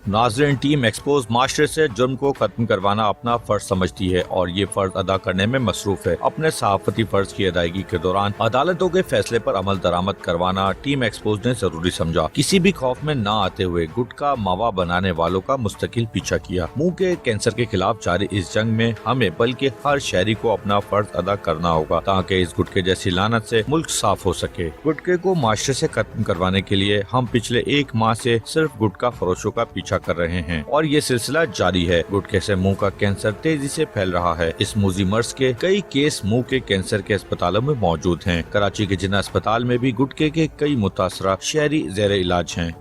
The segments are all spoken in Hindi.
नाज़रीन, टीम एक्सपोज माशरे से जुर्म को खत्म करवाना अपना फर्ज समझती है और ये फर्ज अदा करने में मसरूफ है। अपने सहाफती फर्ज की अदायगी के दौरान अदालतों के फैसले पर अमल दरामद करवाना टीम एक्सपोज ने जरूरी समझा। किसी भी खौफ में न आते हुए गुटखा मावा बनाने वालों का मुस्तकिल पीछा किया। मुंह के कैंसर के खिलाफ जारी इस जंग में हमें बल्कि हर शहरी को अपना फर्ज अदा करना होगा ताकि इस गुटखे जैसी लानत से मुल्क साफ हो सके। गुटखे को माशरे से खत्म करवाने के लिए हम पिछले एक माह से सिर्फ गुटखा फरोशों का पीछा कर रहे हैं और ये सिलसिला जारी है। गुटखे से मुंह का कैंसर तेजी से फैल रहा है। इस मूजी मर्ज के कई केस मुंह के कैंसर के अस्पतालों में मौजूद हैं। कराची के जिन्ना अस्पताल में भी गुटखे के कई मुतासरा शहरी जेर इलाज हैं।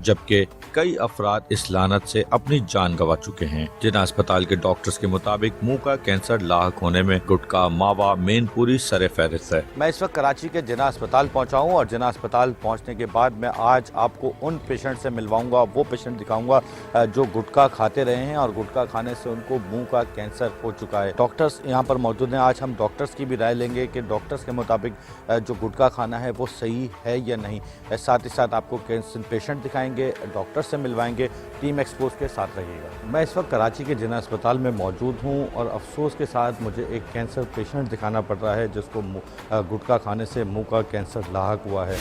जबकि कई अफराद इस लानत से अपनी जान गंवा चुके हैं। जिन्ना अस्पताल के डॉक्टर्स के मुताबिक मुंह का कैंसर लाहक होने में गुटखा मावा मेनपुरी सरे फहरिस्त है। मैं इस वक्त कराची के जिन्ना अस्पताल पहुंचा हूं और जिन्ना अस्पताल पहुंचने के बाद मैं आज आपको उन पेशेंट से मिलवाऊंगा, वो पेशेंट दिखाऊंगा जो गुटखा खाते रहे हैं और गुटखा खाने से उनको मुंह का कैंसर हो चुका है। डॉक्टर्स यहाँ पर मौजूद हैं। आज हम डॉक्टर्स की भी राय लेंगे कि डॉक्टर्स के मुताबिक जो गुटखा खाना है वो सही है या नहीं। साथ ही साथ आपको पेशेंट दिखाएंगे, डॉक्टर से मिलवाएंगे। टीम एक्सपोज के साथ रहिएगा। मैं इस वक्त कराची के जिन्ना अस्पताल में मौजूद हूं और अफसोस के साथ मुझे एक कैंसर पेशेंट दिखाना पड़ रहा है जिसको गुटखा खाने से मुंह का कैंसर लाहक हुआ है।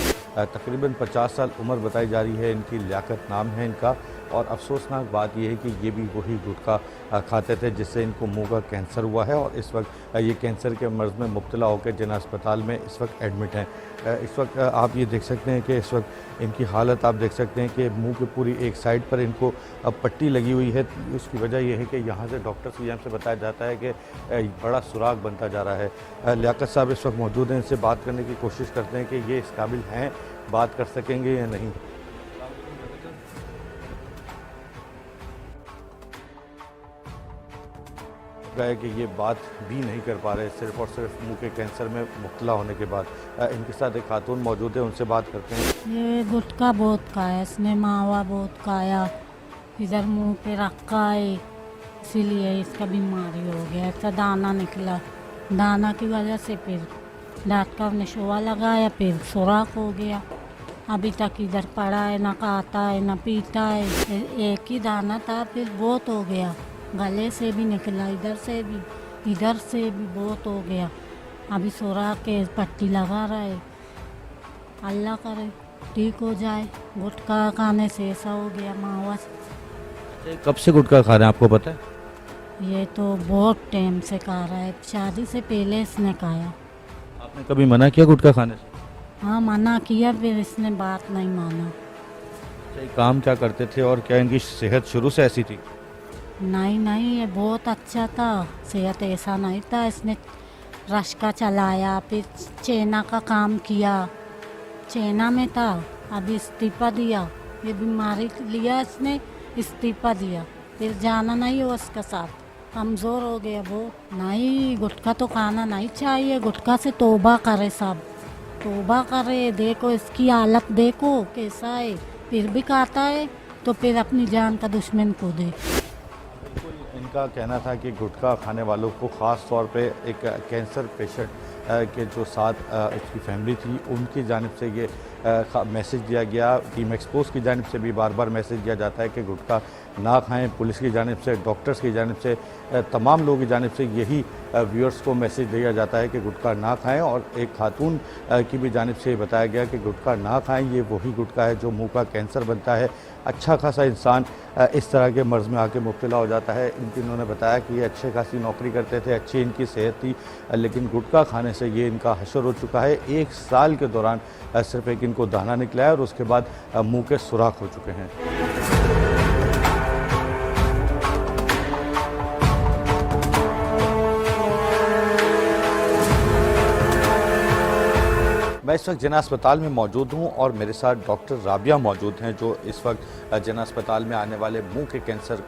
तकरीबन 50 साल उम्र बताई जा रही है इनकी, लियाकत नाम है इनका। और अफसोसनाक बात यह है कि ये भी वही गुटखा खाते थे जिससे इनको मुंह का कैंसर हुआ है और इस वक्त ये कैंसर के मर्ज़ में मुब्तला होकर जिन्ना अस्पताल में इस वक्त एडमिट हैं। इस वक्त आप ये देख सकते हैं कि इस वक्त इनकी हालत आप देख सकते हैं कि मुंह की पूरी एक साइड पर इनको पट्टी लगी हुई है। उसकी वजह यह है कि यहाँ से डॉक्टर्स की जानिब से बताया जाता है कि बड़ा सुराग बनता जा रहा है। लियाकत साहब इस वक्त मौजूद हैं, इनसे बात करने की कोशिश करते हैं कि ये इस काबिल हैं, बात कर सकेंगे या नहीं। है कि ये बात भी नहीं कर पा रहे सिर्फ और सिर्फ मुंह के कैंसर में मुब्तला होने के बाद। इनके साथ एक खातून मौजूद है, उनसे बात करते हैं। ये गुटखा बहुत खाया इसने, मावा बहुत खाया, इधर मुंह पे रखा है, इसीलिए इसका बीमारी हो गया। इसका दाना निकला, दाना की वजह से फिर डॉक्टर ने शोवा लगाया, फिर सुराख हो गया। अभी तक इधर पड़ा है, ना खाता है ना पीता है। एक ही दाना था, फिर बहुत हो गया, गले से भी निकला, इधर से भी बहुत हो गया। अभी सुराख के पट्टी लगा रहा है। अल्लाह करे ठीक हो जाए। गुटखा खाने से ऐसा हो गया, मावा से। कब से गुटखा खा रहे हैं आपको पता है? ये तो बहुत टाइम से खा रहा है, शादी से पहले इसने खाया। आपने कभी मना किया गुटखा खाने से? हाँ मना किया, फिर इसने बात नहीं माना। काम क्या करते थे और क्या इनकी सेहत शुरू से ऐसी थी? नहीं, ये बहुत अच्छा था, सेहत ऐसा नहीं था। इसने रश्का चलाया, फिर चेना का काम किया, चेना में था, अभी इस्तीफा दिया। ये बीमारी लिया इसने, इस्तीफा दिया, फिर जाना नहीं हो उसका साथ, कमज़ोर हो गया वो। नहीं, गुटखा तो खाना नहीं चाहिए। गुटखा से तौबा करे सब, तौबा करे। देखो इसकी हालत देखो कैसा है, फिर भी खाता है तो फिर अपनी जान का दुश्मन को दे। इनका कहना था कि गुटखा खाने वालों को ख़ास तौर पे एक कैंसर पेशेंट के जो साथ इसकी फैमिली थी उनकी जानिब से ये मैसेज दिया गया। टीम एक्सपोज की जानिब से भी बार बार मैसेज दिया जाता है कि गुटखा ना खाएं। पुलिस की जानिब से, डॉक्टर्स की जानिब से, तमाम लोगों की जानिब से यही व्यूअर्स को मैसेज दिया जाता है कि गुटखा ना खाएं। और एक खातून की भी जानिब से बताया गया कि गुटखा ना खाएं, ये वही गुटखा है जो मुंह का कैंसर बनता है। अच्छा खासा इंसान इस तरह के मर्ज़ में आके मुब्तला हो जाता है। इन्होंने बताया कि ये अच्छे खासी नौकरी करते थे, अच्छी इनकी सेहत थी, लेकिन गुटखा खाने से ये इनका हशर हो चुका है। 1 साल के दौरान सिर्फ एक इनको दाना निकला है और उसके बाद मुंह के सुराख हो चुके हैं। मैं इस वक्त जिन्ना अस्पताल में मौजूद हूं और मेरे साथ डॉक्टर राबिया मौजूद हैं जो इस वक्त जिन्ना अस्पताल में आने वाले मुंह के कैंसर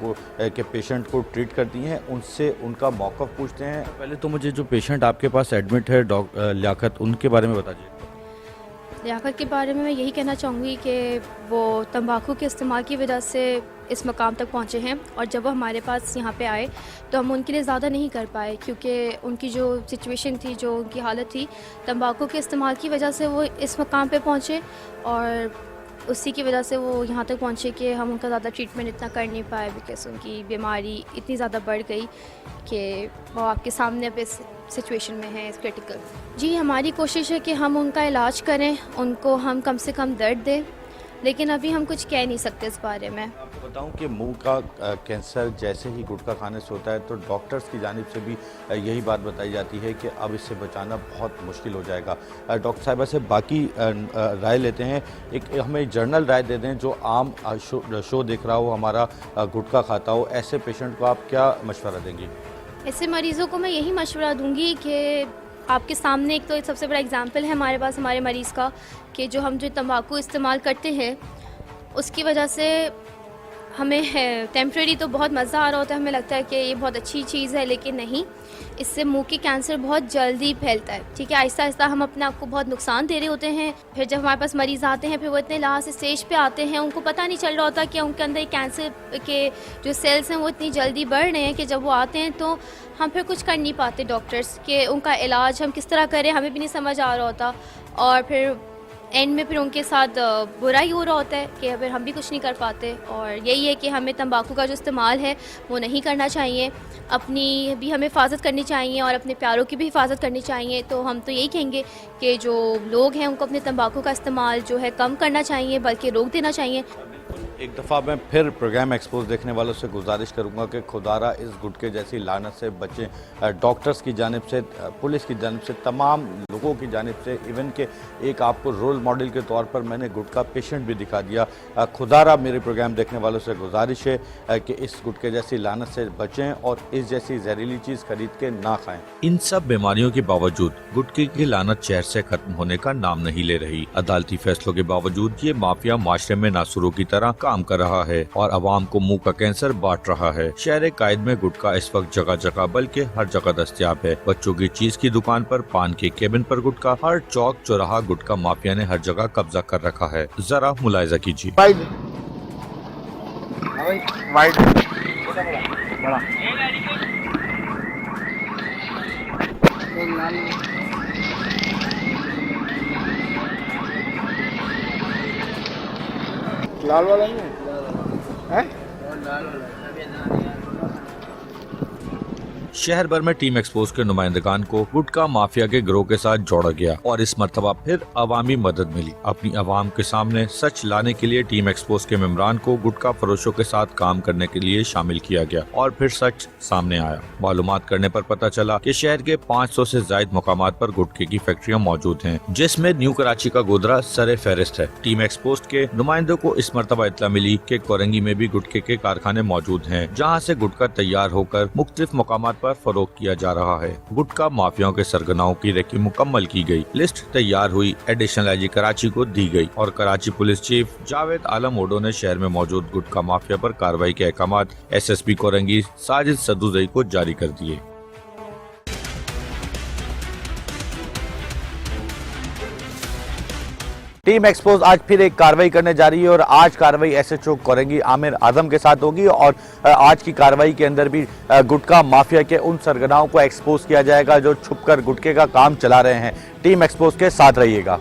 के पेशेंट को ट्रीट करती हैं। उनसे उनका मौक़िफ़ पूछते हैं। पहले तो मुझे जो पेशेंट आपके पास एडमिट है लियाकत, उनके बारे में बताइए। लियाकत के बारे में मैं यही कहना चाहूँगी कि वो तंबाकू के इस्तेमाल की वजह से इस मकाम तक पहुँचे हैं। और जब वो हमारे पास यहाँ पे आए तो हम उनके लिए ज़्यादा नहीं कर पाए, क्योंकि उनकी जो सिचुएशन थी, जो उनकी हालत थी, तंबाकू के इस्तेमाल की वजह से वो इस मकाम पे पहुँचे और उसी की वजह से वो यहाँ तक पहुँचे कि हम उनका ज़्यादा ट्रीटमेंट इतना कर नहीं पाए, बिकॉज उनकी बीमारी इतनी ज़्यादा बढ़ गई कि वो आपके सामने पे सिचुएशन में है, इस क्रिटिकल। जी, हमारी कोशिश है कि हम उनका इलाज करें, उनको हम कम से कम दर्द दें, लेकिन अभी हम कुछ कह नहीं सकते इस बारे में। आपको बताऊं कि मुंह का कैंसर जैसे ही गुटखा खाने से होता है तो डॉक्टर्स की जानिब से भी यही बात बताई जाती है कि अब इससे बचाना बहुत मुश्किल हो जाएगा। डॉक्टर साहिबा से बाकी राय लेते हैं, एक हमें जर्नल राय दे दें जो आम शो देख रहा हो, हमारा गुटखा खाता हो, ऐसे पेशेंट को आप क्या मशवरा देंगी? ऐसे मरीज़ों को मैं यही मशवरा दूंगी कि आपके सामने एक तो सबसे बड़ा एग्जांपल है हमारे पास हमारे मरीज़ का, कि जो हम जो तंबाकू इस्तेमाल करते हैं उसकी वजह से हमें टेम्प्रेरी तो बहुत मज़ा आ रहा होता है, हमें लगता है कि ये बहुत अच्छी चीज़ है, लेकिन नहीं, इससे मुंह के कैंसर बहुत जल्दी फैलता है। ठीक है, आहिस्ता आहिस्ता हम अपने आप को बहुत नुकसान दे रहे होते हैं। फिर जब हमारे पास मरीज़ आते हैं, फिर वो इतने लास्ट स्टेज पे आते हैं, उनको पता नहीं चल रहा होता कि उनके अंदर कैंसर के जो सेल्स हैं वो इतनी जल्दी बढ़ रहे हैं कि जब वो आते हैं तो हम फिर कुछ कर नहीं पाते डॉक्टर्स कि उनका इलाज हम किस तरह करें, हमें भी नहीं समझ आ रहा होता। और फिर एंड में फिर उनके साथ बुरा ही हो रहा होता है कि फिर हम भी कुछ नहीं कर पाते। और यही है कि हमें तंबाकू का जो इस्तेमाल है वो नहीं करना चाहिए, अपनी भी हमें हिफाजत करनी चाहिए और अपने प्यारों की भी हिफाजत करनी चाहिए। तो हम तो यही कहेंगे कि जो लोग हैं उनको अपने तंबाकू का इस्तेमाल जो है कम करना चाहिए, बल्कि रोक देना चाहिए। एक दफ़ा मैं फिर प्रोग्राम एक्सपोज देखने वालों से गुजारिश करूंगा कि खुदारा इस गुटके जैसी लानत से बचें। डॉक्टर्स की जानिब से, पुलिस की जानिब से, तमाम लोगों की जानिब से, इवन के एक आपको रोल मॉडल के तौर पर मैंने गुटका पेशेंट भी दिखा दिया। खुदारा मेरे प्रोग्राम देखने वालों से गुजारिश है कि इस गुटके जैसी लानत से बचें और इस जैसी जहरीली चीज़ खरीद के ना खाएं। इन सब बीमारियों के बावजूद गुटके की लानत शहर से खत्म होने का नाम नहीं ले रही। अदालती फैसलों के बावजूद ये माफिया माशरे में नासुरों की तरह काम कर रहा है और अवाम को मुंह का कैंसर बांट रहा है। शहर कायद में गुटखा इस वक्त जगह जगह बल्कि हर जगह दस्तयाब है। बच्चों की चीज की दुकान पर, पान के केबिन पर गुटखा, हर चौक चौराहा गुटखा माफिया ने हर जगह कब्जा कर रखा है। जरा मुलायजा कीजिए। लाल वाला नहीं है? शहर भर में टीम एक्सपोज के नुमाइंदगान को गुटखा माफिया के गिरोह के साथ जोड़ा गया और इस मर्तबा फिर अवामी मदद मिली। अपनी अवाम के सामने सच लाने के लिए टीम एक्सपोज के मेंबरान को गुटखा फरोशों के साथ काम करने के लिए शामिल किया गया और फिर सच सामने आया। मालूमात करने पर पता चला कि शहर के 500 से ज्यादा मुकामात पर गुटखे की फैक्ट्रियां मौजूद हैं, जिसमें न्यू कराची का गोदरा सरे फहरिस्त है। टीम एक्सपोज के नुमाइंदों को इस मर्तबा इत्तला मिली कि कोरंगी में भी गुटखे के कारखाने मौजूद हैं, जहाँ से गुटखा तैयार होकर मुख्तलिफ मुकामात पर फरोख्त किया जा रहा है। गुटखा माफियाओं के सरगनाओं की रेकी मुकम्मल की गई, लिस्ट तैयार हुई, एडिशनल आईजी कराची को दी गई और कराची पुलिस चीफ जावेद आलम ओडो ने शहर में मौजूद गुटखा माफिया पर कार्रवाई के अहकामात SSP कोरंगी साजिद सदुजई को जारी कर दिए। टीम एक्सपोज आज फिर एक कार्रवाई करने जा रही है और आज कार्रवाई SHO कोरंगी आमिर आजम के साथ होगी और आज की कार्रवाई के अंदर भी गुटखा माफिया के उन सरगनाओं को एक्सपोज किया जाएगा जो छुपकर गुटखे का काम चला रहे हैं। टीम एक्सपोज के साथ रहिएगा।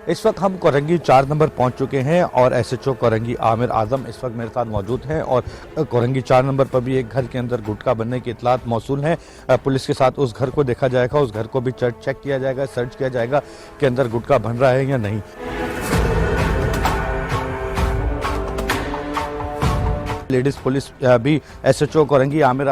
इस वक्त हम कोरंगी 4 नंबर पहुंच चुके हैं और SHO कोरंगी आमिर आजम इस वक्त मेरे साथ मौजूद हैं और कोरंगी 4 नंबर पर भी एक घर के अंदर गुटखा बनने की इतलात मौसूल है। पुलिस के साथ उस घर को देखा जाएगा, उस घर को भी चेक किया जाएगा, सर्च किया जाएगा कि अंदर गुटखा बन रहा है या नहीं। लेडीज पुलिस भी SHO कोरंगी आमिर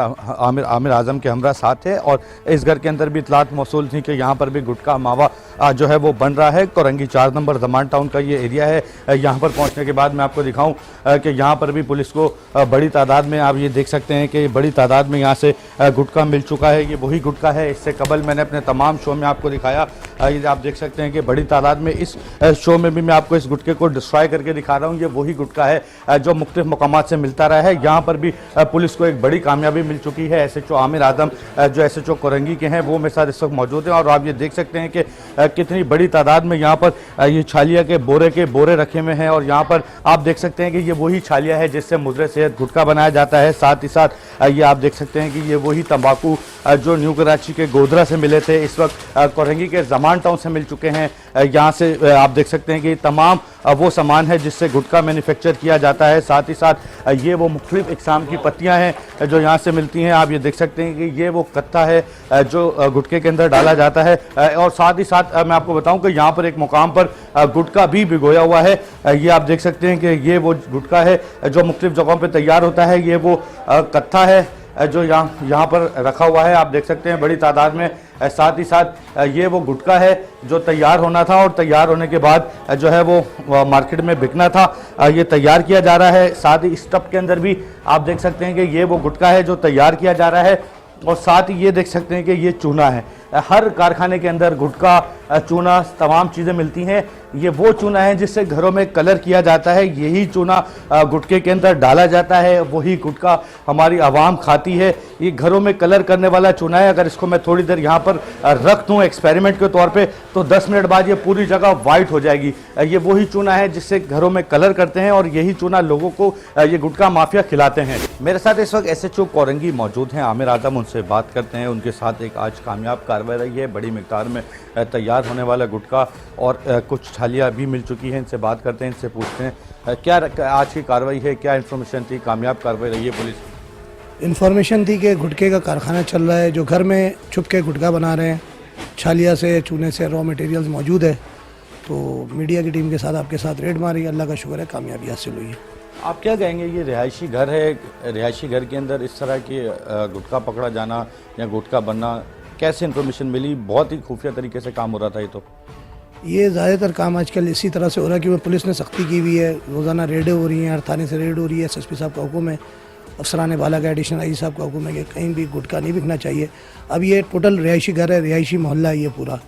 आजम के हमरा साथ है और इस घर के अंदर भी इतलात मौसूल थी कि यहाँ पर भी गुटखा मावा जो है वो बन रहा है। कोरंगी 4 नंबर जमान टाउन का ये एरिया है। यहाँ पर पहुँचने के बाद मैं आपको दिखाऊं कि यहाँ पर भी पुलिस को बड़ी तादाद में, आप ये देख सकते हैं कि बड़ी तादाद में यहाँ से गुटखा मिल चुका है। ये वही गुटखा है, इससे कबल मैंने अपने तमाम शो में आपको दिखाया। ये आप देख सकते हैं कि बड़ी तादाद में इस शो में भी मैं आपको इस गुटखे को डिस्ट्रॉय करके दिखा रहा हूँ। ये वही गुटखा है जो मुख्तलिफ मकामात से मिलता रहा है। यहाँ पर भी पुलिस को एक बड़ी कामयाबी मिल चुकी है। एसएचओ आमिर आदम जो एसएचओ कोरंगी के हैं वो मेरे साथ इस वक्त मौजूद हैं और आप ये देख सकते हैं कि कितनी बड़ी तादाद में यहाँ पर ये छालिया के बोरे रखे हुए हैं और यहाँ पर आप देख सकते हैं कि ये वही छालिया है जिससे मुद्रे सेहत गुटखा बनाया जाता है। साथ ही साथ ये आप देख सकते हैं कि ये वही तंबाकू जो न्यू कराची के गोधरा से मिले थे इस वक्त कोरंगी के जमान टाउन से मिल चुके हैं। यहाँ से आप देख सकते हैं कि तमाम वो सामान है जिससे गुटखा मैन्युफैक्चर किया जाता है। साथ ही साथ ये वो मुख्तलिफ इकसाम की पत्तियां हैं जो यहाँ से मिलती हैं। आप ये देख सकते हैं कि ये वो कत्था है जो गुटखे के अंदर डाला जाता है और साथ ही साथ मैं आपको बताऊं कि यहाँ पर एक मुकाम पर गुटखा भी भिगोया हुआ है। ये आप देख सकते हैं कि ये वो गुटखा है जो मुख्तलिफ जगहों पर तैयार होता है। ये वो कत्था है जो यहाँ पर रखा हुआ है, आप देख सकते हैं बड़ी तादाद में। साथ ही साथ ये वो गुटखा है जो तैयार होना था और तैयार होने के बाद जो है वो मार्केट में बिकना था, ये तैयार किया जा रहा है। साथ ही इस टब के अंदर भी आप देख सकते हैं कि ये वो गुटखा है जो तैयार किया जा रहा है और साथ ही ये देख सकते हैं कि ये चूना है। हर कारखाने के अंदर गुटखा, चूना, तमाम चीज़ें मिलती हैं। ये वो चूना है जिससे घरों में कलर किया जाता है। यही चूना गुटखे के अंदर डाला जाता है, वही गुटखा हमारी आवाम खाती है। ये घरों में कलर करने वाला चूना है। अगर इसको मैं थोड़ी देर यहाँ पर रख दूँ एक्सपेरिमेंट के तौर पे तो 10 मिनट बाद ये पूरी जगह वाइट हो जाएगी। ये वही चूना है जिससे घरों में कलर करते हैं और यही चूना लोगों को ये गुटखा माफिया खिलाते हैं। मेरे साथ इस वक्त एसएचओ कोरंगी मौजूद हैं, आमिर आदम, उनसे बात करते हैं। उनके साथ एक आज कामयाब कार्रवाई रही है, बड़ी मिकदार में तैयार होने वाला गुटखा और कुछ छालियाँ भी मिल चुकी हैं। इनसे बात करते हैं, इनसे पूछते हैं क्या आज की कार्रवाई है, क्या इन्फॉर्मेशन थी, कामयाब कार्रवाई रही है पुलिस? इन्फॉर्मेशन थी कि गुटखे का कारखाना चल रहा है, जो घर में छुप के गुटखा बना रहे हैं, छालिया से, चूने से रॉ मटेरियल्स मौजूद है। तो मीडिया की टीम के साथ आपके साथ रेड मारी, अल्लाह का शुक्र है कामयाबी हासिल हुई है। आप क्या कहेंगे, ये रिहायशी घर है, रिहायशी घर के अंदर इस तरह के गुटखा पकड़ा जाना या गुटखा बनना, कैसे इन्फॉर्मेशन मिली? बहुत ही खुफिया तरीके से काम हो रहा था ये ज़्यादातर काम आजकल इसी तरह से हो रहा है कि पुलिस ने सख्ती की हुई है। रोज़ाना रेडें हो रही हैं, हर थाने से रेड हो रही है। एसएसपी साहब का हुक्म है, अफसरान बाला का एडिशनल आई साहब का हुक्म है कि कहीं भी गुटखा नहीं बिकना चाहिए। अब ये टोटल रिहायशी घर है, रिहायशी मोहल्ला है ये पूरा,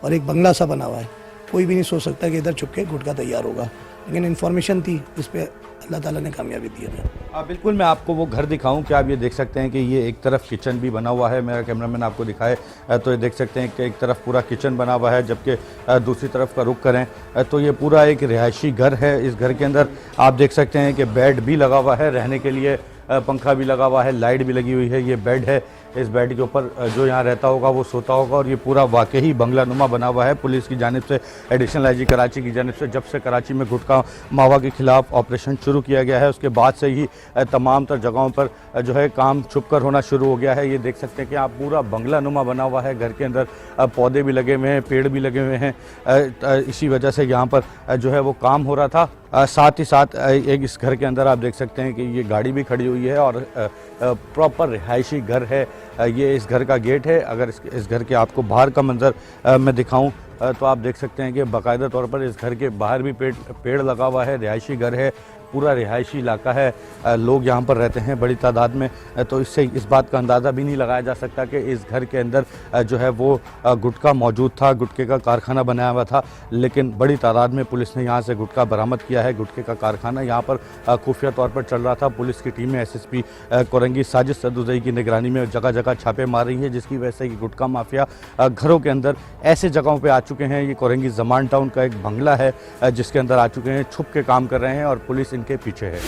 और एक बंगला सा बना हुआ है। कोई भी नहीं सोच सकता कि इधर छुप के गुटखा तैयार होगा, लेकिन इन्फॉर्मेशन थी जिस पर अल्लाह ताला ने कामयाबी दी है। बिल्कुल, मैं आपको वो घर दिखाऊं कि आप ये देख सकते हैं कि ये एक तरफ किचन भी बना हुआ है। मेरा कैमरामैन आपको दिखाए तो ये देख सकते हैं कि एक तरफ पूरा किचन बना हुआ है, जबकि दूसरी तरफ का रुख करें तो ये पूरा एक रिहायशी घर है। इस घर के अंदर आप देख सकते हैं कि बेड भी लगा हुआ है रहने के लिए, पंखा भी लगा हुआ है, लाइट भी लगी हुई है। ये बेड है, इस बेड के ऊपर जो यहाँ रहता होगा वो सोता होगा और ये पूरा वाकई बंगला नुमा बना हुआ है। पुलिस की जानिब से, एडिशनल आईजी कराची की जानिब से, जब से कराची में गुटखा मावा के खिलाफ ऑपरेशन शुरू किया गया है उसके बाद से ही तमाम तर जगहों पर जो है काम छुप कर होना शुरू हो गया है। ये देख सकते हैं कि आप पूरा बंगला नुमा बना हुआ है। घर के अंदर पौधे भी लगे हुए हैं, पेड़ भी लगे हुए हैं। इसी वजह से यहाँ पर जो है वो काम हो रहा था। साथ ही साथ एक इस घर के अंदर आप देख सकते हैं कि ये गाड़ी भी खड़ी हुई है और प्रॉपर रिहायशी घर है। ये इस घर का गेट है। अगर इस घर के आपको बाहर का मंजर मैं दिखाऊं तो आप देख सकते हैं कि बाकायदा तौर पर इस घर के बाहर भी पेड़ लगा हुआ है। रिहायशी घर है, पूरा रिहायशी इलाका है, लोग यहाँ पर रहते हैं बड़ी तादाद में। तो इससे इस बात का अंदाज़ा भी नहीं लगाया जा सकता कि इस घर के अंदर जो है वो गुटखा मौजूद था, गुटखे का कारखाना बनाया हुआ था। लेकिन बड़ी तादाद में पुलिस ने यहाँ से गुटखा बरामद किया है। गुटखे का कारखाना यहाँ पर खुफिया तौर पर चल रहा था। पुलिस की टीमें एसएसपी कोरंगी साजिद सदुजई की निगरानी में जगह जगह छापे मार रही है, जिसकी वजह से गुटखा माफिया घरों के अंदर ऐसे जगहों पर आ चुके हैं। ये कोरंगी जमान टाउन का एक बंगला है जिसके अंदर आ चुके हैं, छुप के काम कर रहे हैं और पुलिस के पीछे है।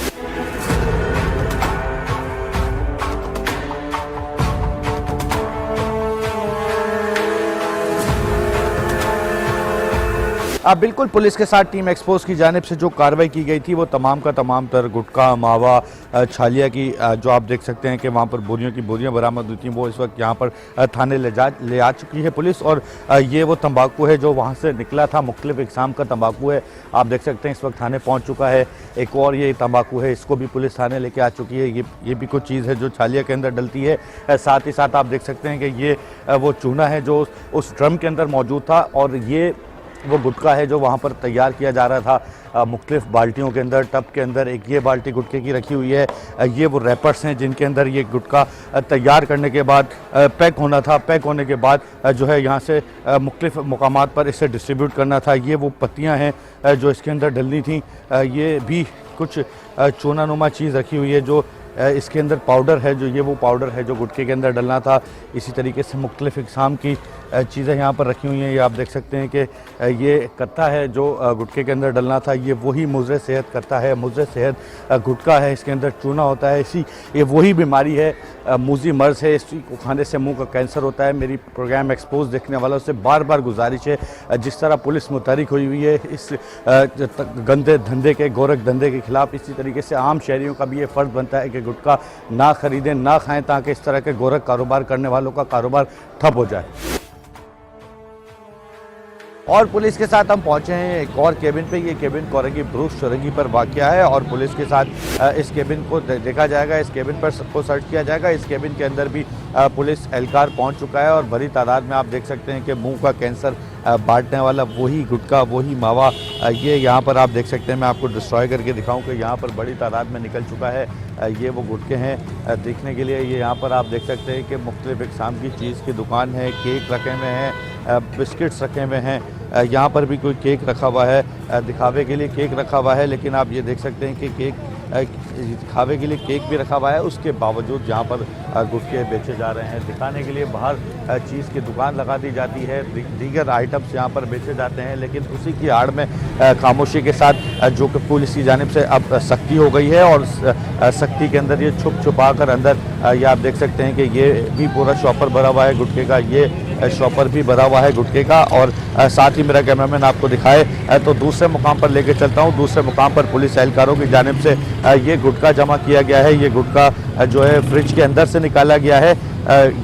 बिल्कुल, पुलिस के साथ टीम एक्सपोज की जानिब से जो कार्रवाई की गई थी वो तमाम का तमाम तर गुटखा, मावा, छालिया की जो आप देख सकते हैं कि वहाँ पर बोरियों की बोरियां बरामद हुई थी, वो इस वक्त यहाँ पर थाने ले आ चुकी है पुलिस। और ये वो तंबाकू है जो वहाँ से निकला था, मुख्तलिफ इकसाम का तंबाकू है। आप देख सकते हैं इस वक्त थाने पहुँच चुका है। एक और ये तंबाकू है, इसको भी पुलिस थाने लेके आ चुकी है। ये भी कुछ चीज़ है जो छालिया के अंदर डलती है। साथ ही साथ आप देख सकते हैं कि ये वो चूना है जो उस ड्रम के अंदर मौजूद था और ये वो गुटखा है जो वहाँ पर तैयार किया जा रहा था मुख्तलिफ बाल्टियों के अंदर, टब के अंदर। एक ये बाल्टी गुटखे की रखी हुई है। ये वो रैपर्स हैं जिनके अंदर ये गुटखा तैयार करने के बाद पैक होना था। पैक होने के बाद जो है यहाँ से मुख्तलिफ मुकामात पर इसे डिस्ट्रीब्यूट करना था। ये वो पत्तियाँ हैं जो इसके अंदर डलनी थी। ये भी कुछ चूनानुमा चीज़ रखी हुई है जो इसके अंदर पाउडर है, जो ये वो पाउडर है जो गुटखे के अंदर डलना था। इसी तरीके से मुख्तलिफ़ इक़साम की चीज़ें यहाँ पर रखी हुई हैं। ये आप देख सकते हैं कि ये कत्ता है जो गुटखे के अंदर डलना था। ये वही मुज़र सेहत कत्ता है, मुज़र सेहत गुटखा है, इसके अंदर चूना होता है। ये वही बीमारी है, मूज़ी मर्ज़ है, इसी को खाने से मुंह का कैंसर होता है। मेरी प्रोग्राम एक्सपोज देखने वालों से बार बार गुजारिश है, जिस तरह पुलिस मुतहरिक हुई हुई है इस गंदे धंधे के, गोरख धंधे के ख़िलाफ़, इसी तरीके से आम शहरियों का भी ये फ़र्ज़ बनता है कि गुटखा ना ख़रीदें, ना खाएँ, ताकि इस तरह के गोरख कारोबार करने वालों का कारोबार ठप हो जाए। और पुलिस के साथ हम पहुंचे हैं एक और केबिन पे। ये केबिन कोरंगी ब्रूस चौरंगी पर वाक़या है और पुलिस के साथ इस केबिन को देखा जाएगा, इस केबिन पर सबको सर्च किया जाएगा। इस केबिन के अंदर भी पुलिस एहलकार पहुंच चुका है और बड़ी तादाद में आप देख सकते हैं कि मुंह का कैंसर बांटने वाला वही गुटखा, वही मावा, ये यहाँ पर आप देख सकते हैं। मैं आपको डिस्ट्रॉय करके दिखाऊँ कि यहाँ पर बड़ी तादाद में निकल चुका है। ये वो गुटखे हैं देखने के लिए। ये यहाँ पर आप देख सकते हैं कि मुख्तलिफ़ इक़साम की चीज़ की दुकान है, केक रखे हुए हैं, बिस्किट्स रखे हुए हैं। यहाँ पर भी कोई केक रखा हुआ है, दिखावे के लिए केक रखा हुआ है, लेकिन आप ये देख सकते हैं कि केक दिखावे के लिए केक भी रखा हुआ है, उसके बावजूद यहाँ पर गुटखे बेचे जा रहे हैं। दिखाने के लिए बाहर चीज़ की दुकान लगा दी जाती है, दीगर आइटम्स यहाँ पर बेचे जाते हैं, लेकिन उसी की आड़ में खामोशी के साथ जो कि पुलिस की जानिब से अब सख्ती हो गई है और सख्ती के अंदर ये छुपा कर अंदर ये आप देख सकते हैं कि ये भी पूरा शॉपर भरा हुआ है गुटखे का, ये शॉपर भी भरा हुआ है गुटखे का। और साथ ही मेरा कैमरामैन आपको दिखाए तो दूसरे मुकाम पर लेके चलता हूँ। दूसरे मुकाम पर पुलिस एहलकारों की जानिब से ये गुटखा जमा किया गया है। ये गुटखा जो है फ्रिज के अंदर से निकाला गया है।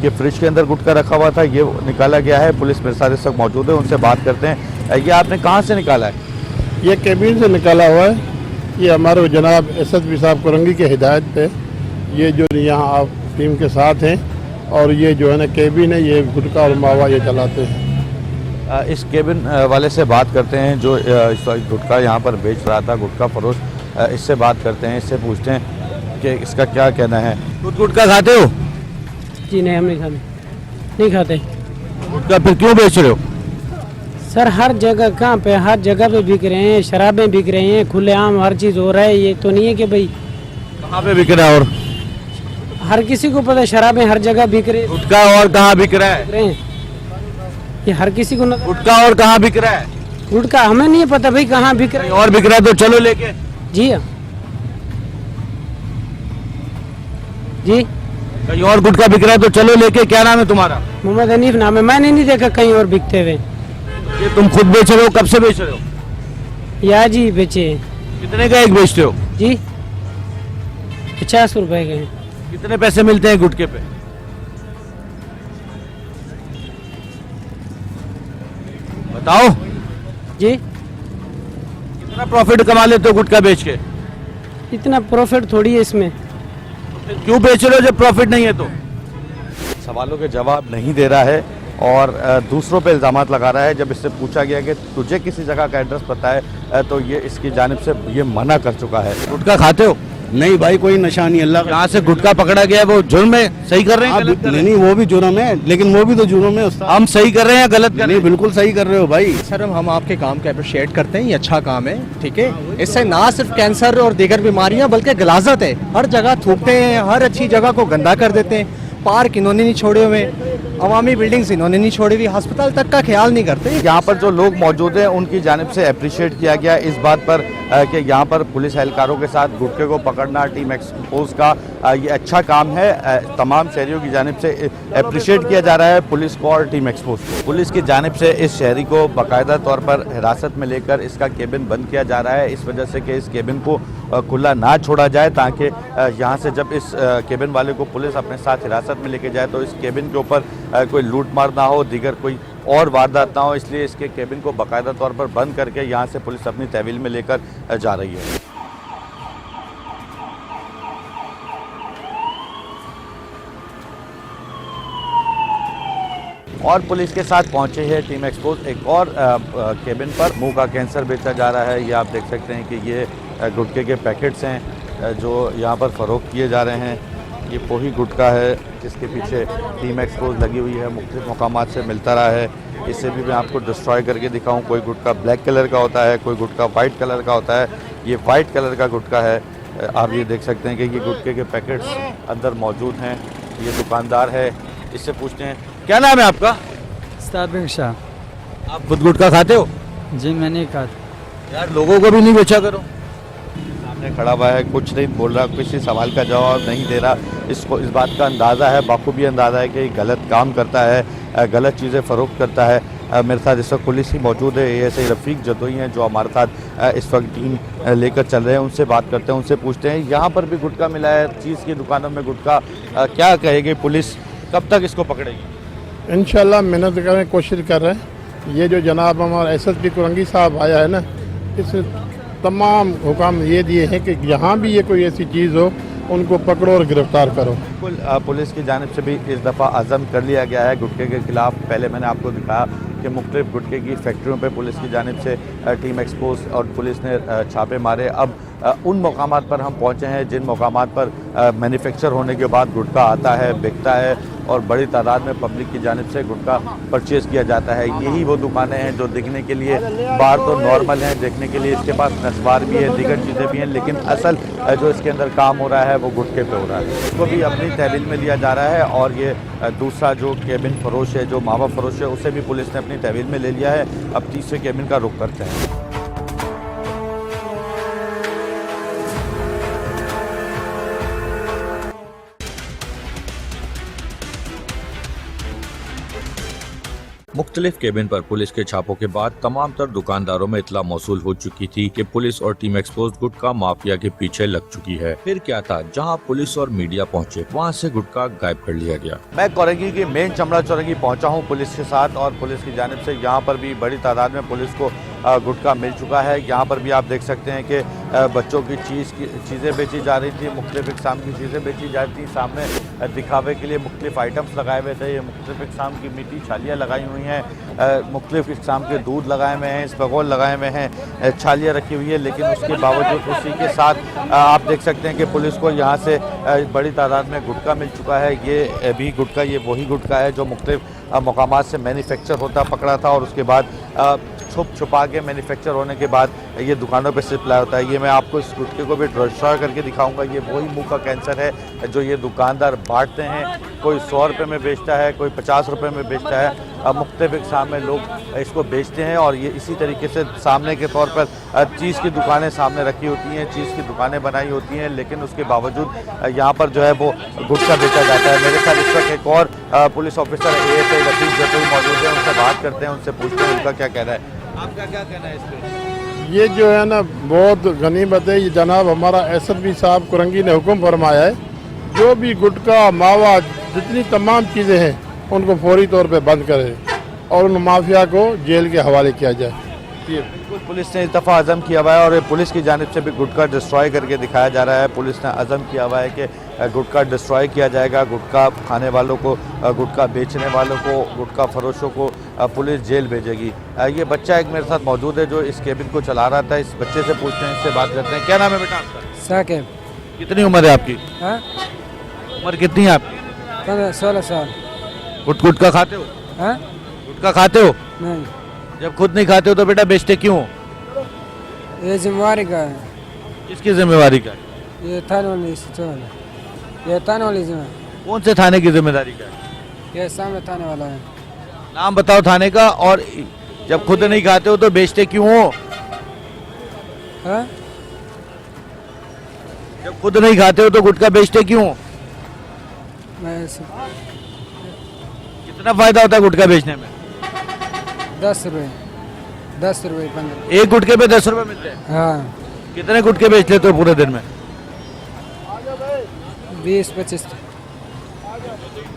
ये फ्रिज के अंदर गुटखा रखा हुआ था, ये निकाला गया है। पुलिस मेरे साथ इस वक्त मौजूद है, उनसे बात करते हैं। ये आपने कहाँ से निकाला है? ये केबिन से निकाला हुआ है। ये हमारे जनाब एसएसपी साहब कोरंगी के हिदायत पे ये जो यहाँ आप टीम के साथ हैं और ये जो है ना केबिन है, ये गुटखा और मावा ये चलाते हैं। इस केबिन वाले से बात करते हैं जो गुटखा यहाँ पर बेच रहा था, गुटखा फरोश। इससे बात करते हैं, इससे पूछते हैं कि इसका क्या कहना है। गुटखा खाते हो? जी नहीं, हम नहीं खाते। गुटखा फिर क्यों बेच रहे हो? सर हर जगह कहाँ पे, हर जगह पे बिक रहे हैं, शराबें बिक रही हैं, खुलेआम हर चीज़ हो रहा है। ये तो नहीं है कि भाई कहाँ पे बिक रहा है? और हर किसी को पता है शराबें हर जगह बिक रही गुटखा और कहाँ बिक रहा है? ये हर किसी को गुटखा और कहाँ बिक रहा है? गुटखा हमें नहीं पता भाई कहाँ बिक रहा है। और बिक रहा है तो चलो लेके। जी हाँ जी, कहीं और गुटखा बिक रहा है तो चलो लेके। क्या नाम है तुम्हारा? मोहम्मद हनीफ नाम है। मैंने नहीं देखा कहीं और बिकते हुए। ये तुम खुद बेच रहे हो? कब से बेच रहे हो? या जी बेचे। कितने का एक बेचते हो? जी 50 रुपए के हैं। कितने पैसे मिलते हैं गुटखे पे? बताओ जी कितना प्रॉफिट कमा लेते हो गुटखा बेच के? इतना प्रॉफिट थोड़ी है इसमें। क्यों बेच रहे हो जब प्रॉफिट नहीं है तो? सवालों के जवाब नहीं दे रहा है और दूसरों पे इल्ज़ामात लगा रहा है। जब इससे पूछा गया कि तुझे किसी जगह का एड्रेस पता है तो ये इसकी जानिब से ये मना कर चुका है। गुटखा खाते हो? नहीं भाई, कोई नशा नहीं। अल्लाह यहाँ से गुटखा पकड़ा गया है, वो जुर्म है? सही कर रहे हैं? गलत कर रहे हैं? नहीं, वो भी जुर्म है, लेकिन वो भी तो जुर्म है उस्ताद। हम सही कर रहे हैं या गलत कर रहे नहीं, हैं? बिल्कुल सही कर रहे हो भाई। सर हम आपके काम को अप्रिशिएट करते हैं, ये अच्छा काम है, ठीक है। इससे ना सिर्फ कैंसर और दीगर बीमारियां बल्कि गलाजत है। हर जगह थूकते हैं, हर अच्छी जगह को गंदा कर देते हैं। पार्क इन्होंने नहीं छोड़े हुए, अवामी बिल्डिंग्स इन्होंने नहीं छोड़ी हुई, अस्पताल तक का ख्याल नहीं करते। यहाँ पर जो लोग मौजूद हैं उनकी जानिब से अप्रिशिएट किया गया इस बात पर कि यहाँ पर पुलिस एहलकारों के साथ गुटखे को पकड़ना, टीम एक्सपोज का ये अच्छा काम है। तमाम शहरियों की जानिब से अप्रिशिएट किया जा रहा है पुलिस को और टीम एक्सपोज को। पुलिस की जानिब से इस शहरी को बाकायदा तौर पर हिरासत में लेकर इसका केबिन बंद किया जा रहा है, इस वजह से कि इस केबिन को खुला ना छोड़ा जाए, ताकि यहाँ से जब इस केबिन वाले को पुलिस अपने साथ हिरासत में लेके जाए तो इस केबिन के ऊपर कोई लूट मार ना हो, दीगर कोई और वारदात ना हो। इसलिए इसके केबिन को बाकायदा तौर पर बंद करके यहाँ से पुलिस अपनी तहवील में लेकर जा रही है। और पुलिस के साथ पहुंचे हैं टीम एक्सपोज एक और केबिन पर। मुंह का कैंसर बेचा जा रहा है। ये आप देख सकते हैं कि ये गुटखे के पैकेट्स हैं जो यहाँ पर फ़रोख्त किए जा रहे हैं। ये पोही गुटखा है जिसके पीछे टीम एक्सपोज लगी हुई है, मुख्तलिफ मकामात से मिलता रहा है। इसे भी मैं आपको डिस्ट्रॉय करके दिखाऊं। कोई गुटखा ब्लैक कलर का होता है, कोई गुटखा वाइट कलर का होता है। ये वाइट कलर का गुटखा है। आप ये देख सकते हैं कि ये गुटखे के पैकेट्स अंदर मौजूद हैं। ये दुकानदार है, इससे पूछते हैं क्या नाम है आपका? साबिर शाह। आप खुद गुटखा खाते हो? जी मैंने कहा यार लोगों को भी नहीं बेचा करो। सामने खड़ा हुआ है, कुछ नहीं बोल रहा, किसी सवाल का जवाब नहीं दे रहा। इसको इस बात का अंदाज़ा है, बाखूबी अंदाज़ा है कि गलत काम करता है, गलत चीज़ें फ़रोख्त करता है। मेरे साथ इस वक्त पुलिस ही मौजूद है, ASI रफ़ीक जदोई हैं जो हमारे साथ इस वक्त टीम लेकर चल रहे हैं। उनसे बात करते हैं, उनसे पूछते हैं यहाँ पर भी गुटखा मिला है, चीज़ की दुकानों में गुटखा, क्या कहेगी पुलिस, कब तक इसको पकड़ेगी? इंशाल्लाह मेहनत करने की कोशिश कर रहे हैं। ये जो जनाब हमारा SSP कुरंगी साहब आया है ना, इस तमाम हुकाम ये दिए हैं कि यहाँ भी ये कोई ऐसी चीज़ हो उनको पकड़ो और गिरफ्तार करो। बिल्कुल, पुलिस की जानिब से भी इस दफ़ा अज़म कर लिया गया है गुटखे के खिलाफ। पहले मैंने आपको दिखाया कि मुख्तलिफ गुटखे की फैक्ट्रियों पे पुलिस की जानिब से टीम एक्सपोज और पुलिस ने छापे मारे। अब उन मकामात पर हम पहुँचे हैं जिन मकामात पर मैन्युफैक्चर होने के बाद गुटखा आता है, बिकता है और बड़ी तादाद में पब्लिक की जानिब से गुटखा परचेज़ किया जाता है। यही वो दुकानें हैं जो दिखने के लिए बाहर तो नॉर्मल हैं, देखने के लिए इसके पास नस्वार भी है, दीगर चीज़ें भी हैं, लेकिन असल जो इसके अंदर काम हो रहा है वो गुटखे पे हो रहा है। इसको भी अपनी तहवील में लिया जा रहा है और ये दूसरा जो केबिन फरोश है, जो मावा फरोश है, उसे भी पुलिस ने अपनी तहवील में ले लिया है। अब तीसरे केबिन का रुख करते हैं। मुख्तलिफ केबिन पर पुलिस के छापों के बाद तमाम तर दुकानदारों में इतला मौसूल हो चुकी थी कि पुलिस और टीम एक्सपोज गुटखा माफिया के पीछे लग चुकी है। फिर क्या था, जहां पुलिस और मीडिया पहुंचे वहां से गुटखा गायब कर लिया गया। मैं कोरंगी की मेन चमड़ा चौरंगी पहुंचा हूं पुलिस के साथ और पुलिस की जानिब से यहाँ पर भी बड़ी तादाद में पुलिस को गुटखा मिल चुका है। यहाँ पर भी आप देख सकते हैं कि बच्चों की चीज़ें बेची जा रही थी, मुख्तलिफ इक़साम की चीज़ें बेची जा रही थी। सामने दिखावे के लिए मुख्तलिफ आइटम्स लगाए हुए थे। ये मुख्तलिफ इक़साम की मीठी छालियाँ लगाई हुई हैं, मुख्तलिफ इक़साम के दूध लगाए हुए हैं, स्पगोल लगाए हुए हैं, छालियाँ रखी हुई है। लेकिन उसके बावजूद उसी के साथ आप देख सकते हैं कि पुलिस को यहाँ से बड़ी तादाद में गुटखा मिल चुका है। ये भी गुटखा, ये वही गुटखा है जो मुख्तलिफ मकामात से मैन्युफैक्चर होता पकड़ा था और उसके बाद छुपा के मैन्युफैक्चर होने के बाद ये दुकानों पे सप्लाई होता है। ये मैं आपको इस गुटखे को भी डिस्ट्रॉय करके दिखाऊंगा। ये वही मुंह का कैंसर है जो ये दुकानदार बांटते हैं। कोई 100 रुपये में बेचता है, कोई 50 रुपये में बेचता है। मुख्तलिफ इक़साम में लोग इसको बेचते हैं और ये इसी तरीके से सामने के तौर पर चीज़ की दुकानें सामने रखी होती हैं, चीज़ की दुकानें बनाई होती हैं, लेकिन उसके बावजूद यहाँ पर जो है वो गुटखा बेचा जाता है। मेरे साथ इस वक्त एक और पुलिस ऑफिसर ASI रफ़ीक जदोई मौजूद है, उनसे बात करते हैं, उनसे पूछते हैं उनका क्या कहना है। आपका क्या कहना है इस पर? ये जो है ना बहुत गनीमत है। ये जनाब हमारा SSP साहब कुरंगी ने हुक्म फरमाया है, जो भी गुटखा मावा जितनी तमाम चीज़ें हैं उनको फौरी तौर पे बंद करें और उन माफिया को जेल के हवाले किया जाए। बिल्कुल, पुलिस ने इस दफ़ा अज़म किया हुआ है और पुलिस की जानिब से भी गुटखा डिस्ट्रॉय करके दिखाया जा रहा है। पुलिस ने अज़म किया हुआ है कि गुटखा डिस्ट्रॉय किया जाएगा। गुटखा खाने वालों को, गुटखा बेचने वालों को, गुटखा फरोशों को पुलिस जेल भेजेगी। ये बच्चा एक मेरे साथ मौजूद है जो इस केबिन को चला रहा था। इस बच्चे से पूछते हैं, इससे बात करते हैं। क्या नाम है बेटा आपका? साकिब। कितनी उम्र है आपकी? हाँ? उम्र कितनी है आपकी? 16 साल। गुटखा खाते हो? हाँ? गुटखा खाते हो? नहीं। जब खुद नहीं खाते हो तो बेटा बेचते क्यों? ये जिम्मेवारी का है। किसकी जिम्मेवारी का है? ये थाने वाली, ये थाने वाली जिम्मेवारी। कौन से थाने की जिम्मेदारी का है? ये सामने थाने वाला है। नाम बताओ थाने का। और जब खुद नहीं खाते हो तो बेचते क्यों हो? हाँ? जब खुद नहीं खाते हो तो गुटखा बेचते क्यों? कितना फायदा होता है गुटखा बेचने में? 10 रुपये, 10 रुपये 15। एक गुटखे पे 10 रुपए मिलते हैं? हाँ। कितने गुटखे बेच लेते हो पूरे दिन में? 20-25।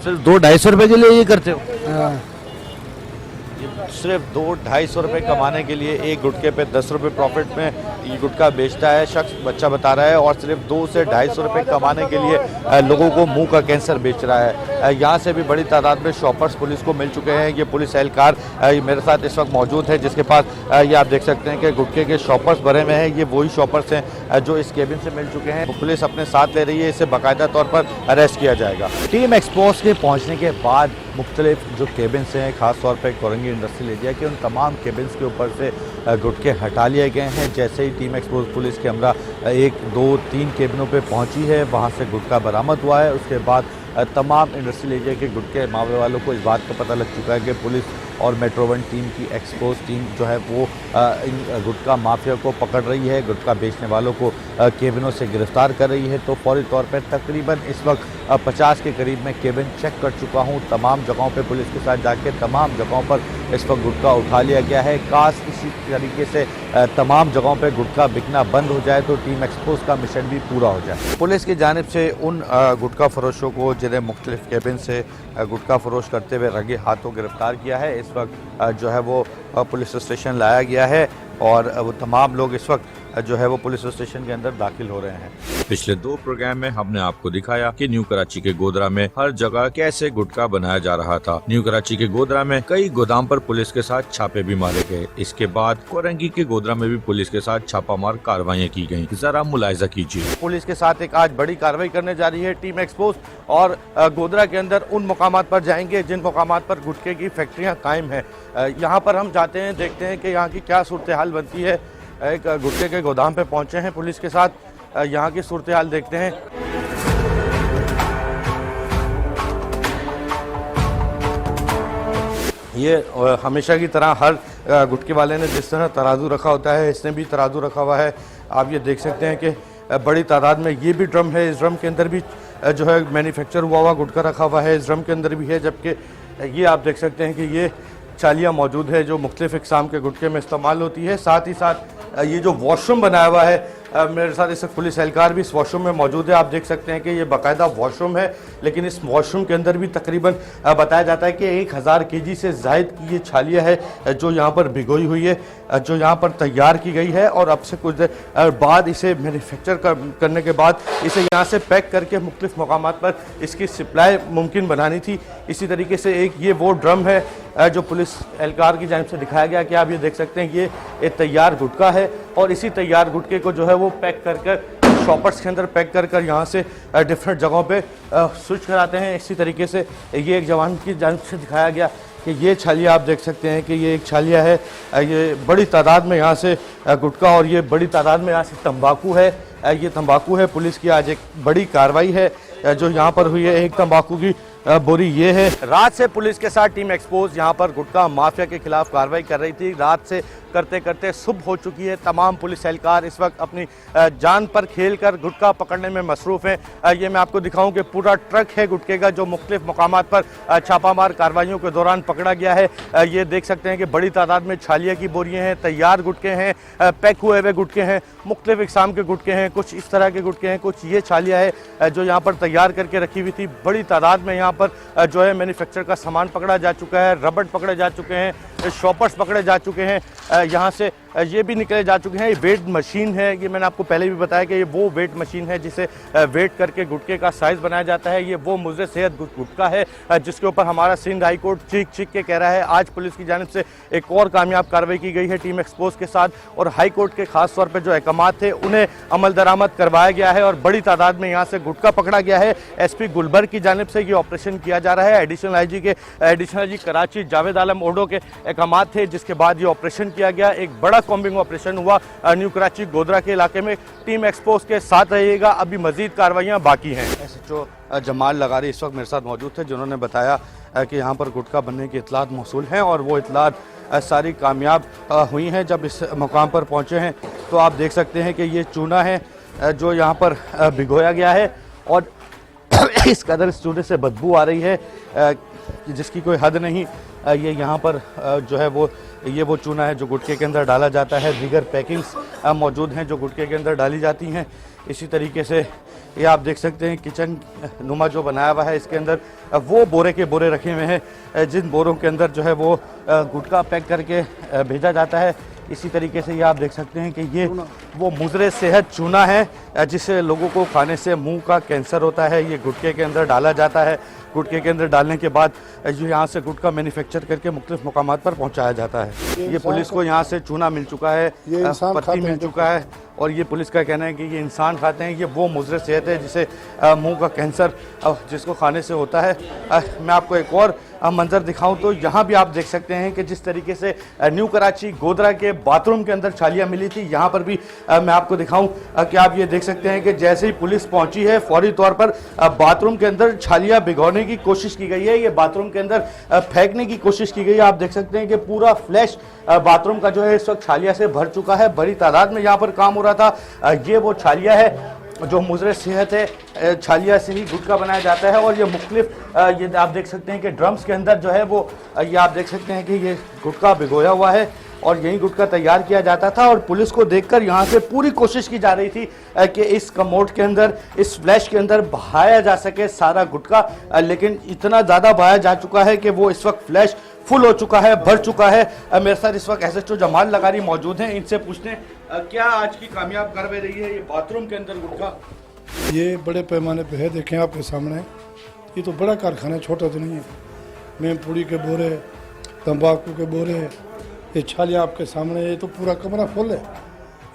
सिर्फ 200-250 रुपए के लिए ये करते हो? हाँ। सिर्फ 200-250 रुपए कमाने के लिए एक गुटखे पे 10 रुपए प्रॉफिट में ये गुटखा बेचता है शख्स, बच्चा बता रहा है। और सिर्फ 200 से 250 रुपए कमाने के लिए लोगों को मुंह का कैंसर बेच रहा है। यहाँ से भी बड़ी तादाद में शॉपर्स पुलिस को मिल चुके हैं। ये पुलिस एहलकार मेरे साथ इस वक्त मौजूद है, जिसके पास ये आप देख सकते हैं कि गुटखे के शॉपर्स भरे हुए हैं। ये वही शॉपर्स हैं जो इस केबिन से मिल चुके हैं। पुलिस अपने साथ ले रही है, इसे बाकायदा तौर पर अरेस्ट किया जाएगा। टीम एक्सपोज के पहुँचने के बाद मुख्तलिफ जो केबिन्स हैं, ख़ासतौर पर कोरंगी इंडस्ट्रियल एरिया के, उन तमाम केबिन्स के ऊपर से गुटखे हटा लिए गए हैं। जैसे ही टीम एक्सपोज पुलिस के हमरा 1, 2, 3 केबिनों पे पहुंची है, वहां से गुटखा बरामद हुआ है। उसके बाद तमाम इंडस्ट्रियल एरिया के गुटखे मामले वालों को इस बात का पता लग चुका है कि पुलिस और मेट्रो वन टीम की एक्सपोज टीम जो है वो इन गुटखा माफिया को पकड़ रही है, गुटखा बेचने वालों को केबिनों से गिरफ्तार कर रही है। तो फौरी तौर पर तकरीबन इस वक्त 50 के करीब मैं केबिन चेक कर चुका हूँ। तमाम जगहों पे पुलिस के साथ जाके तमाम जगहों पर इस वक्त गुटखा उठा लिया गया है। काश इसी तरीके से तमाम जगहों पे गुटखा बिकना बंद हो जाए तो टीम एक्सपोज का मिशन भी पूरा हो जाए। पुलिस की जानिब से उन गुटखा फरोशों को जिन्हें मुख्तलिफ केबिन से गुटखा फरोश करते हुए रंगे हाथों गिरफ्तार किया है, इस वक्त जो है वो पुलिस स्टेशन लाया गया है और वो तमाम लोग इस वक्त जो है वो पुलिस स्टेशन के अंदर दाखिल हो रहे हैं। पिछले 2 प्रोग्राम में हमने आपको दिखाया कि न्यू कराची के गोधरा में हर जगह कैसे गुटखा बनाया जा रहा था। न्यू कराची के गोधरा में कई गोदाम पर पुलिस के साथ छापे भी मारे गए। इसके बाद कोरंगी के गोधरा में भी पुलिस के साथ छापामार कार्रवाइयाँ की गयी। जरा मुलाहिजा कीजिए। पुलिस के साथ एक आज बड़ी कार्रवाई करने जा रही है टीम एक्सपोज और गोधरा के अंदर उन मुकामात पर जाएंगे जिन मुकामात पर गुटखे की फैक्ट्रियाँ कायम है। यहाँ पर हम जाते हैं, देखते हैं कि यहाँ की क्या सूरत हाल बनती है। एक गुटखे के गोदाम पे पहुंचे हैं पुलिस के साथ, यहाँ की सूरत हाल देखते हैं। ये हमेशा की तरह हर गुटखे वाले ने जिस तरह तराजू रखा होता है, इसने भी तराजू रखा हुआ है। आप ये देख सकते हैं कि बड़ी तादाद में ये भी ड्रम है, इस ड्रम के अंदर भी जो है मैन्युफैक्चर हुआ गुटखा रखा हुआ है, इस ड्रम के अंदर भी है। जबकि ये आप देख सकते हैं कि ये चालियाँ मौजूद है जो मुख्तलिफ इक़साम के गुटखे में इस्तेमाल होती है। साथ ही साथ ये जो वॉशरूम बनाया हुआ है, मेरे साथ इस पुलिस एहलकार भी इस वॉशरूम में मौजूद है। आप देख सकते हैं कि ये बाकायदा वॉशरूम है, लेकिन इस वॉशरूम के अंदर भी तकरीबन बताया जाता है कि 1000 केजी से ज़ायद की ये छालिया है जो यहाँ पर भिगोई हुई है, जो यहाँ पर तैयार की गई है और अब से कुछ देर बाद इसे मैन्युफैक्चर करने के बाद इसे यहाँ से पैक करके मुख्तलिफ मकामात पर इसकी सप्लाई मुमकिन बनानी थी। इसी तरीके से एक ये वो ड्रम है जो पुलिस एहलकार की जानिब से दिखाया गया कि आप ये देख सकते हैं ये एक तैयार गुटखा है और इसी तैयार गुटखे को जो है वो पैक कर कर शॉपर्स के अंदर पैक कर कर यहाँ से डिफरेंट जगहों पे स्विच कराते हैं। इसी तरीके से ये एक जवान की जानिब से दिखाया गया कि ये छालिया आप देख सकते हैं कि ये एक छालिया है, ये बड़ी तादाद में यहाँ से गुटखा और ये बड़ी तादाद में यहाँ से तंबाकू है। ये तंबाकू है। पुलिस की आज एक बड़ी कार्रवाई है जो यहाँ पर हुई है। एक तंबाकू की बोरी ये है। रात से पुलिस के साथ टीम एक्सपोज यहाँ पर गुटखा माफिया के खिलाफ कार्रवाई कर रही थी। रात से करते करते सुबह हो चुकी है। तमाम पुलिस एहलकार इस वक्त अपनी जान पर खेलकर गुटखा पकड़ने में मसरूफ़ हैं। ये मैं आपको दिखाऊं कि पूरा ट्रक है गुटखे का जो मुख्तलिफ मकामात पर छापामार कार्रवाइयों के दौरान पकड़ा गया है। ये देख सकते हैं कि बड़ी तादाद में छालिया की बोरियाँ हैं, तैयार गुटखे हैं, पैक हुए हुए गुटखे हैं, मुख्तलिफ इक़साम के गुटखे हैं, कुछ इस तरह के गुटखे हैं, कुछ ये छालिया है जो यहाँ पर तैयार करके रखी हुई थी। बड़ी तादाद में यहाँ पर जो है मैन्युफैक्चर का सामान पकड़ा जा चुका है, रबड़ पकड़े जा चुके हैं, शॉपर्स पकड़े जा चुके हैं, यहाँ से ये भी निकले जा चुके हैं। ये वेट मशीन है, ये मैंने आपको पहले भी बताया कि ये वो वेट मशीन है जिसे वेट करके गुटखे का साइज़ बनाया जाता है। ये वो मुज़र सेहत गुटखा है जिसके ऊपर हमारा सिंध हाई कोर्ट चीख के कह रहा है। आज पुलिस की जानिब से एक और कामयाब कार्रवाई की गई है टीम एक्सपोज के साथ और हाई कोर्ट के खास तौर पर जो अहकामात थे उन्हें अमल दरामद करवाया गया है और बड़ी तादाद में यहाँ से गुटखा पकड़ा गया है। SP गुलबर्ग की जानिब से ये ऑपरेशन किया जा रहा है। एडिशनल IG कराची जावेद आलम ओडो के अहकामात थे जिसके बाद ये ऑपरेशन किया गया। एक बड़ा कॉम्बिंग ऑपरेशन हुआ न्यू कराची गोधरा के इलाके में। टीम एक्सपोज के साथ रहिएगा, अभी मजीद कार्रवाइयाँ बाकी हैं। SHO जमाल लगारी इस वक्त मेरे साथ मौजूद थे जिन्होंने बताया कि यहाँ पर गुटखा बनने की इतलात मौसूल हैं और वो इतलात सारी कामयाब हुई हैं। जब इस मुकाम पर पहुँचे हैं तो आप देख सकते हैं कि ये चूना है जो यहाँ पर भिगोया गया है और इस कदर इस चूने से बदबू आ रही है जिसकी कोई हद नहीं। ये यहाँ पर जो है वो चूना है जो गुटखे के अंदर डाला जाता है। दीगर पैकिंग्स मौजूद हैं जो गुटखे के अंदर डाली जाती हैं। इसी तरीके से ये आप देख सकते हैं किचन नुमा जो बनाया हुआ है इसके अंदर वो बोरे के बोरे रखे हुए हैं जिन बोरों के अंदर जो है वो गुटखा पैक करके भेजा जाता है। इसी तरीके से ये आप देख सकते हैं कि ये वो मुज़र सेहत चूना है जिसे लोगों को खाने से मुंह का कैंसर होता है। ये गुटखे के अंदर डाला जाता है गुटखे के अंदर डालने के बाद जो यहाँ से गुटखा मैन्युफैक्चर करके मुख्तलिफ मुकामात पर पहुँचाया जाता है। ये पुलिस को यहाँ से चूना मिल चुका है, पत्ती मिल चुका है और ये पुलिस का कहना है कि ये इंसान खाते हैं। ये वो मुज़र सेहत है जिसे मुंह का कैंसर जिसको खाने से होता है। मैं आपको एक और मंजर दिखाऊं तो यहाँ भी आप देख सकते हैं कि जिस तरीके से न्यू कराची गोदरा के बाथरूम के अंदर छालियाँ मिली थी, यहाँ पर भी मैं आपको दिखाऊं कि आप ये देख सकते हैं कि जैसे ही पुलिस पहुंची है फौरी तौर पर बाथरूम के अंदर छालियाँ भिगोने की कोशिश की गई है, ये बाथरूम के अंदर फेंकने की कोशिश की गई है। आप देख सकते हैं कि पूरा फ्लैश बाथरूम का जो है इस वक्त छालिया से भर चुका है। बड़ी तादाद में यहाँ पर काम हो रहा था। ये वो छालिया है जो मुज़र सेहत है, छालिया से ही गुटखा बनाया जाता है और ये मुख्तलिफ ये आप देख सकते हैं कि ड्रम्स के अंदर जो है वो ये आप देख सकते हैं कि ये गुटखा भिगोया हुआ है और यही गुटखा तैयार किया जाता था। और पुलिस को देखकर यहाँ से पूरी कोशिश की जा रही थी कि इस कमोड के अंदर, इस फ्लैश के अंदर बहाया जा सके सारा गुटखा, लेकिन इतना ज़्यादा बहाया जा चुका है कि वो इस वक्त फ्लैश फुल हो चुका है, भर चुका है। मेरे साथ इस वक्त SHO जमाल लगारी मौजूद हैं, इनसे पूछने क्या आज की कामयाब कार्रवाई रही है ये बाथरूम के अंदर गुटखा? ये बड़े पैमाने पे है, देखें आपके सामने, ये तो बड़ा कारखाना, छोटा तो नहीं है। मेमपुरी के बोरे, तंबाकू के बोरे, ये छालियाँ आपके सामने, ये तो पूरा कमरा फुल है।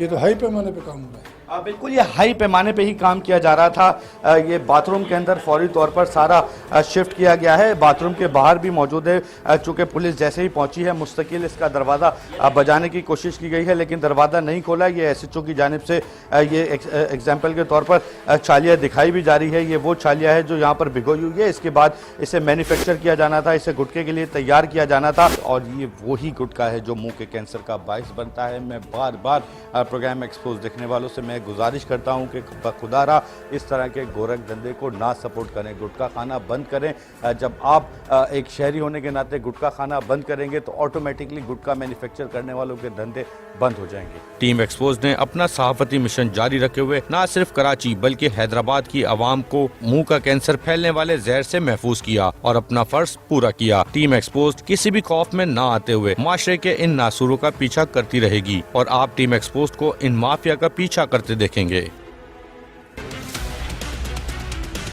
ये तो हाई पैमाने पे काम हो रहा है। बिल्कुल, ये हाई पैमाने पे ही काम किया जा रहा था। ये बाथरूम के अंदर फौरी तौर पर सारा शिफ्ट किया गया है। बाथरूम के बाहर भी मौजूद है। चूँकि पुलिस जैसे ही पहुंची है मुस्तकिल इसका दरवाज़ा बजाने की कोशिश की गई है, लेकिन दरवाज़ा नहीं खोला। ये SHO की जानिब से ये एग्जाम्पल के तौर पर छालिया दिखाई भी जा रही है। ये वो छालिया है जो यहाँ पर भिगोई हुई है। इसके बाद इसे मैन्युफैक्चर किया जाना था, इसे गुटखे के लिए तैयार किया जाना था और ये वही गुटखा है जो मुँह के कैंसर का बायस बनता है। मैं बार बार प्रोग्राम एक्सपोज देखने वालों से मैं गुजारिश करता हूं कि खुदारा इस तरह के गोरख धंधे को ना सपोर्ट करें, गुटखा खाना बंद करें। जब आप एक शहरी होने के नाते गुटखा खाना बंद करेंगे तो ऑटोमेटिकली गुटखा मैन्युफैक्चर करने वालों के धंधे बंद हो जाएंगे। टीम एक्सपोज ने अपना सहाफती मिशन जारी रखे हुए न सिर्फ कराची बल्कि हैदराबाद की आवाम को मुंह का कैंसर फैलने वाले जहर से महफूज किया और अपना फर्ज पूरा किया। टीम एक्सपोज किसी भी खौफ में न आते हुए माशरे के इन नासूरों का पीछा करती रहेगी और आप टीम एक्सपोज को इन माफिया का पीछा करते देखेंगे।